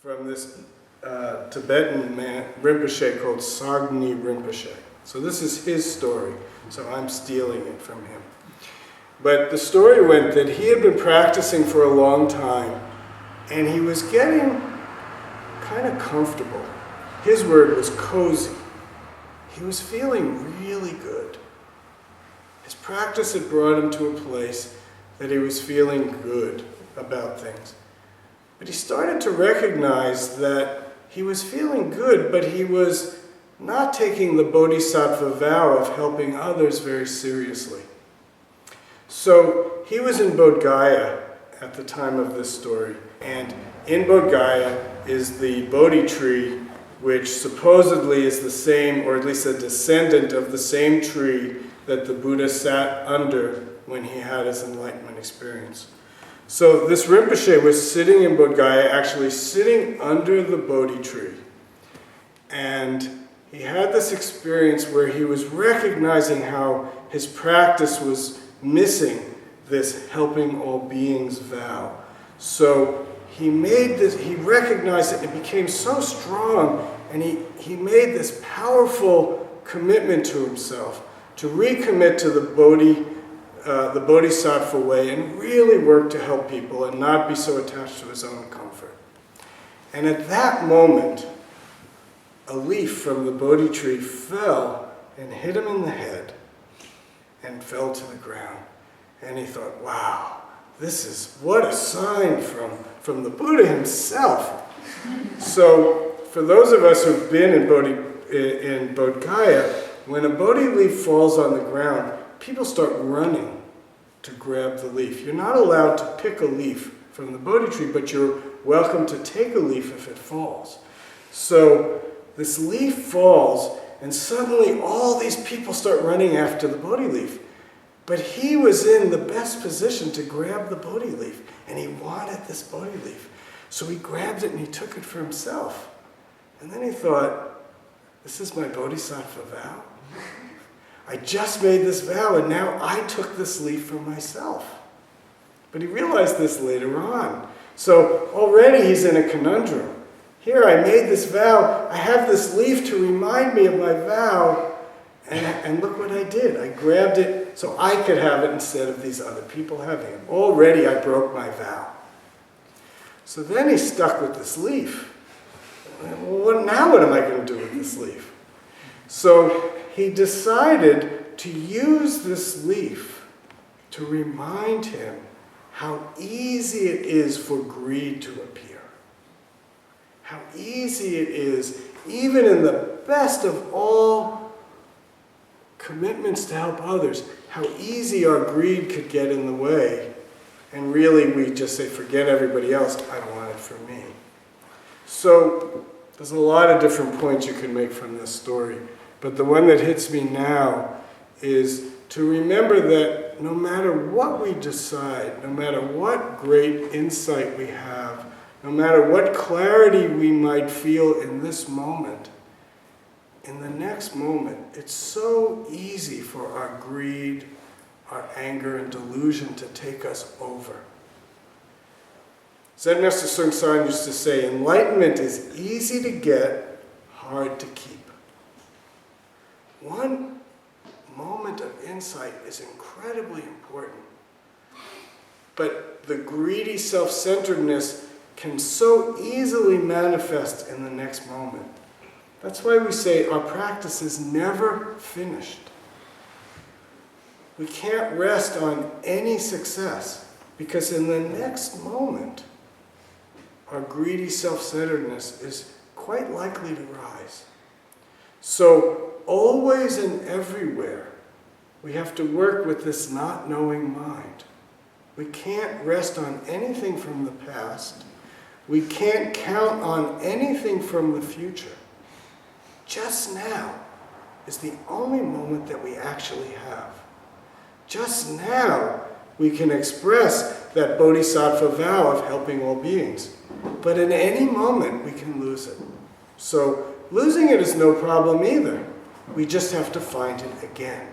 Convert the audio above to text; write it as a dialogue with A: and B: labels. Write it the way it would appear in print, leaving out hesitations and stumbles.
A: from this Tibetan man, Rinpoche, called Sargni Rinpoche. So this is his story, so I'm stealing it from him. But the story went that he had been practicing for a long time, and he was getting kind of comfortable. His word was cozy. He was feeling really good. His practice had brought him to a place that he was feeling good about things. But he started to recognize that he was feeling good, but he was not taking the bodhisattva vow of helping others very seriously. So he was in Bodh Gaya at the time of this story, and in Bodh Gaya is the Bodhi tree, which supposedly is the same, or at least a descendant of the same tree that the Buddha sat under when he had his enlightenment experience. So this Rinpoche was sitting in Bodh Gaya, actually sitting under the Bodhi tree. And he had this experience where he was recognizing how his practice was missing this helping all beings vow. So he recognized it, and it became so strong, and he made this powerful commitment to himself to recommit to the bodhisattva way and really work to help people and not be so attached to his own comfort. And at that moment, a leaf from the Bodhi tree fell and hit him in the head and fell to the ground. And he thought, wow, what a sign from the Buddha himself. So for those of us who've been in Bodh Gaya, when a Bodhi leaf falls on the ground, people start running to grab the leaf. You're not allowed to pick a leaf from the Bodhi tree, but you're welcome to take a leaf if it falls. So this leaf falls, and suddenly all these people start running after the Bodhi leaf. But he was in the best position to grab the Bodhi leaf, and he wanted this Bodhi leaf. So he grabbed it and he took it for himself. And then he thought, this is my bodhisattva vow. I just made this vow, and now I took this leaf for myself. But he realized this later on. So already he's in a conundrum. Here, I made this vow. I have this leaf to remind me of my vow. And look what I did. I grabbed it so I could have it instead of these other people having it. Already I broke my vow. So then he's stuck with this leaf. Well, now what am I going to do with this leaf? So he decided to use this leaf to remind him how easy it is for greed to appear. How easy it is, even in the best of all commitments to help others, how easy our greed could get in the way. And really we just say, forget everybody else, I want it for me. So there's a lot of different points you can make from this story. But the one that hits me now is to remember that no matter what we decide, no matter what great insight we have, no matter what clarity we might feel in this moment, in the next moment, it's so easy for our greed, our anger, and delusion to take us over. Zen Master Bon Soeng used to say, enlightenment is easy to get, hard to keep. One moment of insight is incredibly important, but the greedy self-centeredness can so easily manifest in the next moment. That's why we say our practice is never finished. We can't rest on any success, because in the next moment, our greedy self-centeredness is quite likely to rise. So always and everywhere, we have to work with this not knowing mind. We can't rest on anything from the past. We can't count on anything from the future. Just now is the only moment that we actually have. Just now we can express that bodhisattva vow of helping all beings. But in any moment we can lose it. So losing it is no problem either. We just have to find it again.